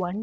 1